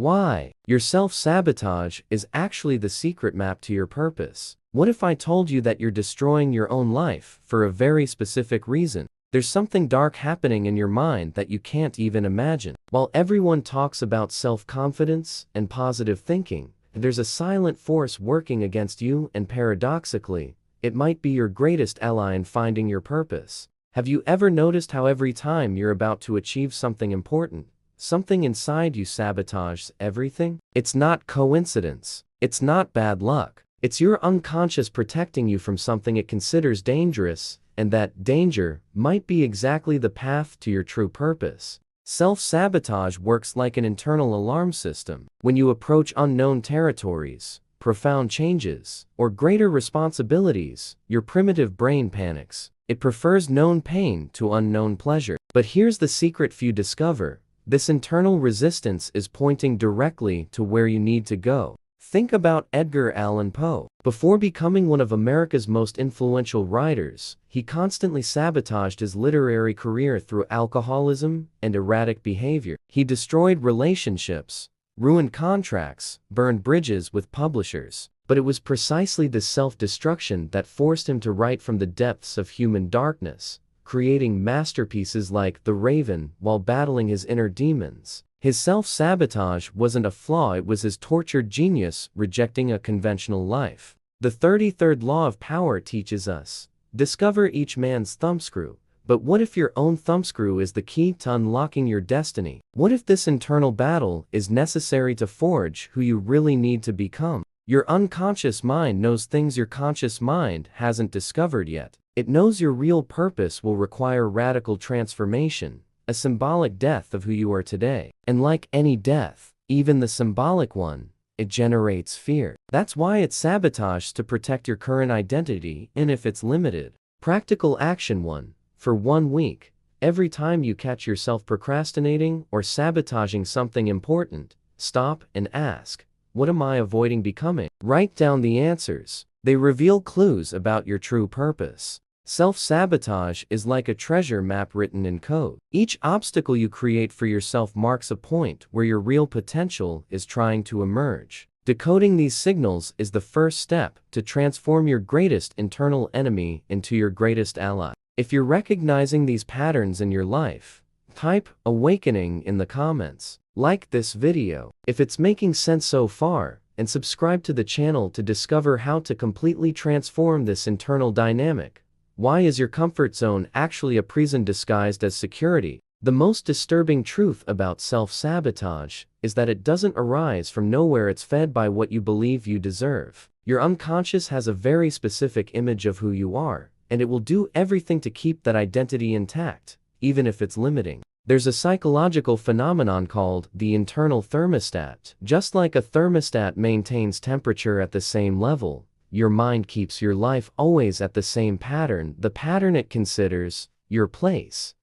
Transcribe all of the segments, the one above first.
Why? Your self-sabotage is actually the secret map to your purpose. What if I told you that you're destroying your own life for a very specific reason? There's something dark happening in your mind that you can't even imagine. While everyone talks about self-confidence and positive thinking, there's a silent force working against you, and paradoxically, it might be your greatest ally in finding your purpose. Have you ever noticed how every time you're about to achieve something important, something inside you sabotages everything? It's not coincidence. It's not bad luck. It's your unconscious protecting you from something it considers dangerous, and that danger might be exactly the path to your true purpose. Self-sabotage works like an internal alarm system. When you approach unknown territories, profound changes, or greater responsibilities, your primitive brain panics. It prefers known pain to unknown pleasure. But here's the secret few discover. This internal resistance is pointing directly to where you need to go. Think about Edgar Allan Poe. Before becoming one of America's most influential writers, he constantly sabotaged his literary career through alcoholism and erratic behavior. He destroyed relationships, ruined contracts, burned bridges with publishers. But it was precisely this self-destruction that forced him to write from the depths of human darkness, creating masterpieces like The Raven while battling his inner demons. His self-sabotage wasn't a flaw, it was his tortured genius rejecting a conventional life. The 33rd law of power teaches us, discover each man's thumbscrew. But what if your own thumbscrew is the key to unlocking your destiny? What if this internal battle is necessary to forge who you really need to become? Your unconscious mind knows things your conscious mind hasn't discovered yet. It knows your real purpose will require radical transformation, a symbolic death of who you are today. And like any death, even the symbolic one, it generates fear. That's why it's sabotage to protect your current identity, and if it's limited. Practical action 1. For 1 week, every time you catch yourself procrastinating or sabotaging something important, stop and ask, what am I avoiding becoming? Write down the answers. They reveal clues about your true purpose. Self-sabotage is like a treasure map written in code. Each obstacle you create for yourself marks a point where your real potential is trying to emerge. Decoding these signals is the first step to transform your greatest internal enemy into your greatest ally. If you're recognizing these patterns in your life, type "awakening" in the comments. Like this video if it's making sense so far, and subscribe to the channel to discover how to completely transform this internal dynamic. Why is your comfort zone actually a prison disguised as security? The most disturbing truth about self-sabotage is that it doesn't arise from nowhere, it's fed by what you believe you deserve. Your unconscious has a very specific image of who you are, and it will do everything to keep that identity intact, even if it's limiting. There's a psychological phenomenon called the internal thermostat. Just like a thermostat maintains temperature at the same level, your mind keeps your life always at the same pattern, the pattern it considers your place.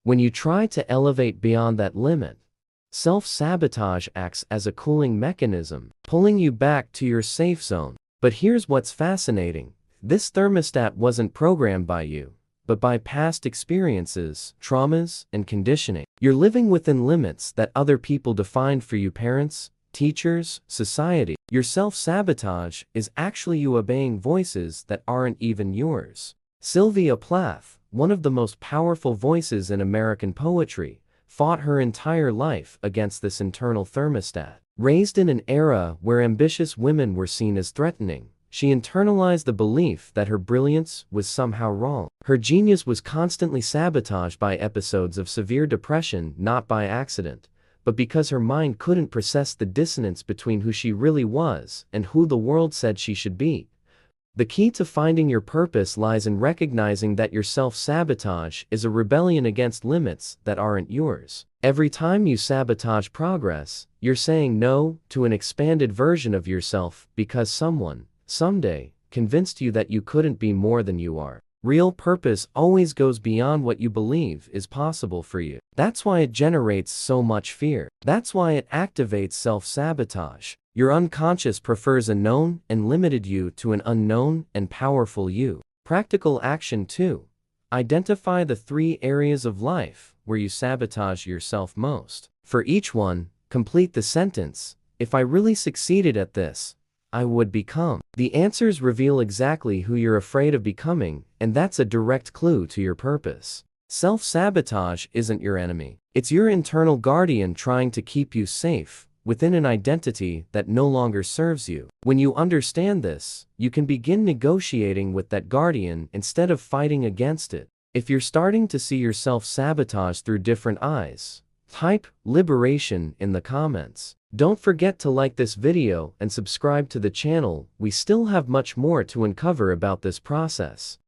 When you try to elevate beyond that limit, self-sabotage acts as a cooling mechanism, pulling you back to your safe zone. But here's what's fascinating. This thermostat wasn't programmed by you, but by past experiences, traumas, and conditioning. You're living within limits that other people defined for you: parents, teachers, society. Your self-sabotage is actually you obeying voices that aren't even yours. Sylvia Plath, one of the most powerful voices in American poetry, fought her entire life against this internal thermostat. Raised in an era where ambitious women were seen as threatening, she internalized the belief that her brilliance was somehow wrong. Her genius was constantly sabotaged by episodes of severe depression, not by accident, but because her mind couldn't process the dissonance between who she really was and who the world said she should be. The key to finding your purpose lies in recognizing that your self-sabotage is a rebellion against limits that aren't yours. Every time you sabotage progress, you're saying no to an expanded version of yourself because someone, someday, convinced you that you couldn't be more than you are. Real purpose always goes beyond what you believe is possible for you. That's why it generates so much fear. That's why it activates self-sabotage. Your unconscious prefers a known and limited you to an unknown and powerful you. Practical action 2. Identify the 3 areas of life where you sabotage yourself most. For each one, Complete the sentence. If I really succeeded at this, I would become. The answers reveal exactly who you're afraid of becoming, and that's a direct clue to your purpose. Self-sabotage isn't your enemy. It's your internal guardian trying to keep you safe within an identity that no longer serves you. When you understand this, you can begin negotiating with that guardian instead of fighting against it. If you're starting to see your self-sabotage through different eyes, type liberation in the comments. Don't forget to like this video and subscribe to the channel. We still have much more to uncover about this process.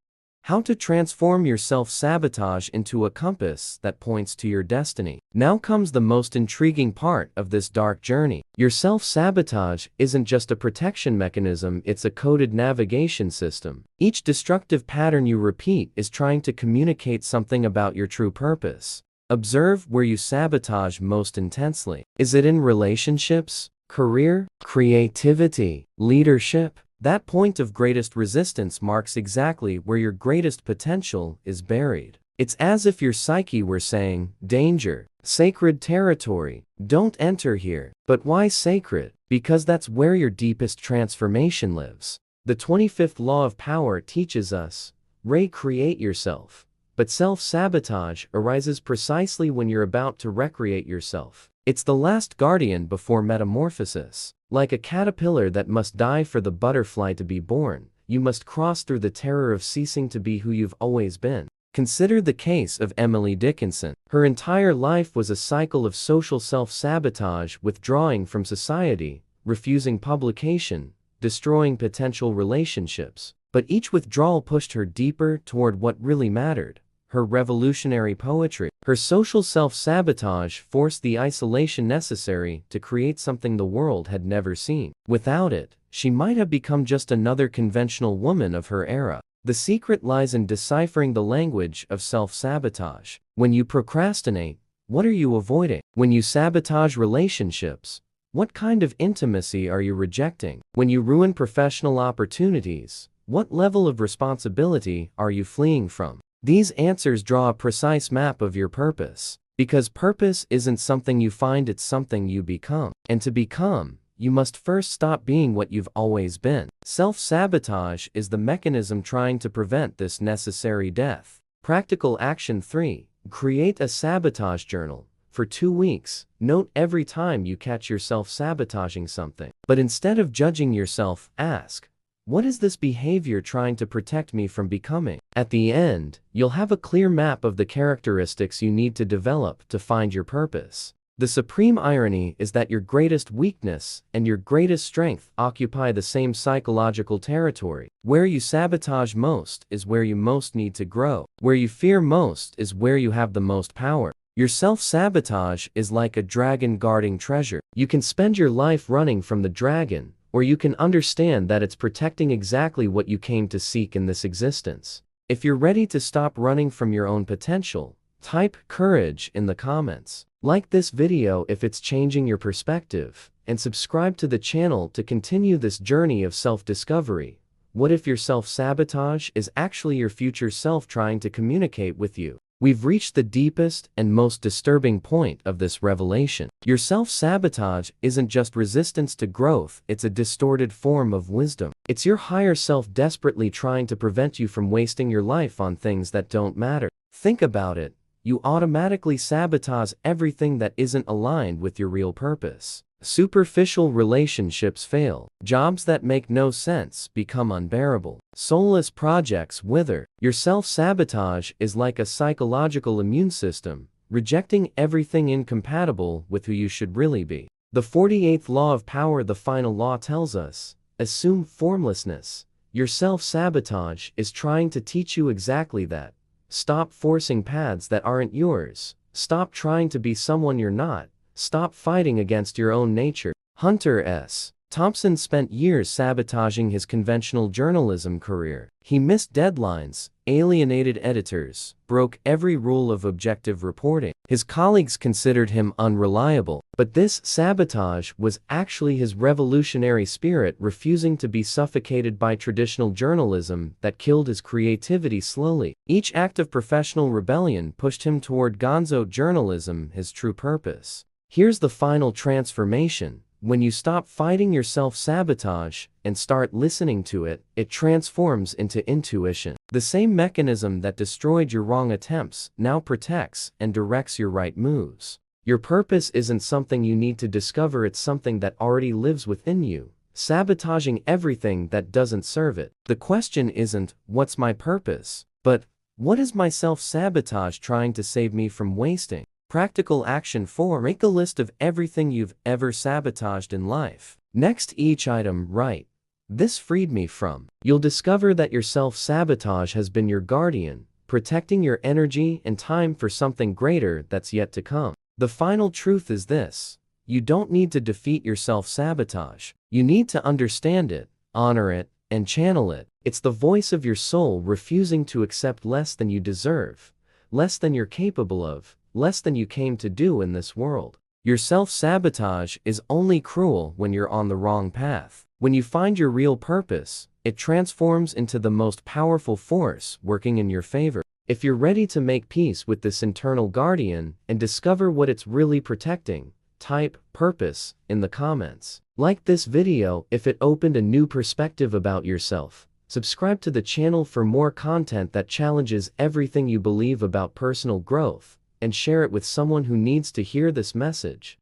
How to transform your self-sabotage into a compass that points to your destiny. Now comes the most intriguing part of this dark journey. Your self-sabotage isn't just a protection mechanism, it's a coded navigation system. Each destructive pattern you repeat is trying to communicate something about your true purpose. Observe where you sabotage most intensely. Is it in relationships, career, creativity, leadership? That point of greatest resistance marks exactly where your greatest potential is buried. It's as if your psyche were saying, danger, sacred territory, don't enter here. But why sacred? Because that's where your deepest transformation lives. The 25th law of power teaches us, recreate yourself. But self-sabotage arises precisely when you're about to recreate yourself. It's the last guardian before metamorphosis. Like a caterpillar that must die for the butterfly to be born, you must cross through the terror of ceasing to be who you've always been. Consider the case of Emily Dickinson. Her entire life was a cycle of social self-sabotage, withdrawing from society, refusing publication, destroying potential relationships. But each withdrawal pushed her deeper toward what really mattered. Her revolutionary poetry. Her social self-sabotage forced the isolation necessary to create something the world had never seen. Without it, she might have become just another conventional woman of her era. The secret lies in deciphering the language of self-sabotage. When you procrastinate, what are you avoiding? When you sabotage relationships, what kind of intimacy are you rejecting? When you ruin professional opportunities, what level of responsibility are you fleeing from? These answers draw a precise map of your purpose. Because purpose isn't something you find, it's something you become. And to become, you must first stop being what you've always been. Self-sabotage is the mechanism trying to prevent this necessary death. Practical action 3. Create a sabotage journal. For 2 weeks, note every time you catch yourself sabotaging something. But instead of judging yourself, ask, what is this behavior trying to protect me from becoming? At the end, you'll have a clear map of the characteristics you need to develop to find your purpose. The supreme irony is that your greatest weakness and your greatest strength occupy the same psychological territory. Where you sabotage most is where you most need to grow. Where you fear most is where you have the most power. Your self-sabotage is like a dragon guarding treasure. You can spend your life running from the dragon, or you can understand that it's protecting exactly what you came to seek in this existence. If you're ready to stop running from your own potential, type courage in the comments. Like this video if it's changing your perspective, and subscribe to the channel to continue this journey of self-discovery. What if your self-sabotage is actually your future self trying to communicate with you? We've reached the deepest and most disturbing point of this revelation. Your self-sabotage isn't just resistance to growth, it's a distorted form of wisdom. It's your higher self desperately trying to prevent you from wasting your life on things that don't matter. Think about it. You automatically sabotage everything that isn't aligned with your real purpose. Superficial relationships fail. Jobs that make no sense become unbearable. Soulless projects wither. Your self-sabotage is like a psychological immune system, rejecting everything incompatible with who you should really be. The 48th law of power, the final law, tells us, assume formlessness. Your self-sabotage is trying to teach you exactly that. Stop forcing paths that aren't yours. Stop trying to be someone you're not. Stop fighting against your own nature. Hunter S. Thompson spent years sabotaging his conventional journalism career. He missed deadlines, alienated editors, broke every rule of objective reporting. His colleagues considered him unreliable. But this sabotage was actually his revolutionary spirit refusing to be suffocated by traditional journalism that killed his creativity slowly. Each act of professional rebellion pushed him toward gonzo journalism, his true purpose. Here's the final transformation. When you stop fighting your self-sabotage and start listening to it, it transforms into intuition. The same mechanism that destroyed your wrong attempts now protects and directs your right moves. Your purpose isn't something you need to discover, it's something that already lives within you, sabotaging everything that doesn't serve it. The question isn't, what's my purpose? But, what is my self-sabotage trying to save me from wasting? Practical action 4. Make a list of everything you've ever sabotaged in life. Next each item, write, "This freed me from." You'll discover that your self-sabotage has been your guardian, protecting your energy and time for something greater that's yet to come. The final truth is this: you don't need to defeat your self-sabotage. You need to understand it, honor it, and channel it. It's the voice of your soul refusing to accept less than you deserve, less than you're capable of, less than you came to do in this world. Your self-sabotage is only cruel when you're on the wrong path. When you find your real purpose, it transforms into the most powerful force working in your favor. If you're ready to make peace with this internal guardian and discover what it's really protecting, type "purpose" in the comments. Like this video if it opened a new perspective about yourself. Subscribe to the channel for more content that challenges everything you believe about personal growth, and share it with someone who needs to hear this message.